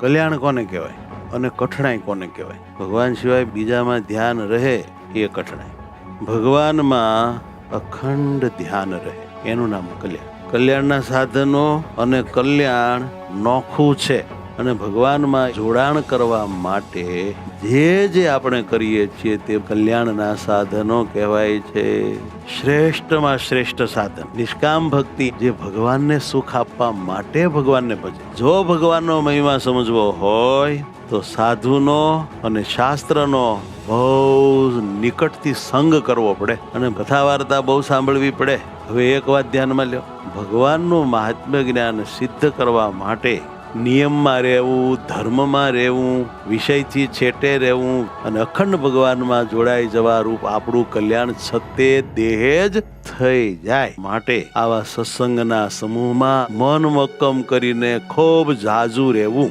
કલ્યાણ કોને કહેવાય અને કઠણાઈ કોને કહેવાય? ભગવાન સિવાય બીજામાં ધ્યાન રહે એ કઠણાઈ. ભગવાનમાં અખંડ ધ્યાન રહે એનું નામ કલ્યાણ. કલ્યાણના સાધનો અને કલ્યાણ નોખું છે. અને ભગવાનમાં જોડાણ કરવા માટે જે આપણે કરીએ છીએ તે કલ્યાણના સાધનો કહેવાય છે. શ્રેષ્ઠમાં શ્રેષ્ઠ સાધન નિષ્કામ ભક્તિ, જે ભગવાનને સુખ આપવા માટે ભગવાનને ભજે. જો ભગવાનનો મહિમા સમજવો હોય તો સાધુનો અને શાસ્ત્રનો બહુ નિકટથી સંગ કરવો પડે અને કથા વાર્તા બહુ સાંભળવી પડે. હવે એક વાત ધ્યાનમાં લ્યો, ભગવાનનું મહાત્મ્ય જ્ઞાન સિદ્ધ કરવા માટે નિયમમાં રહેવું, ધર્મમાં રહેવું, વિષયથી છેટે રહેવું અને અખંડ ભગવાનમાં જોડાઈ જવા રૂપ આપણું કલ્યાણ છતે દેહે જ થઈ જાય. માટે આવા સત્સંગના સમૂહમાં મન મક્કમ કરીને ખૂબ જાજુ રહેવું.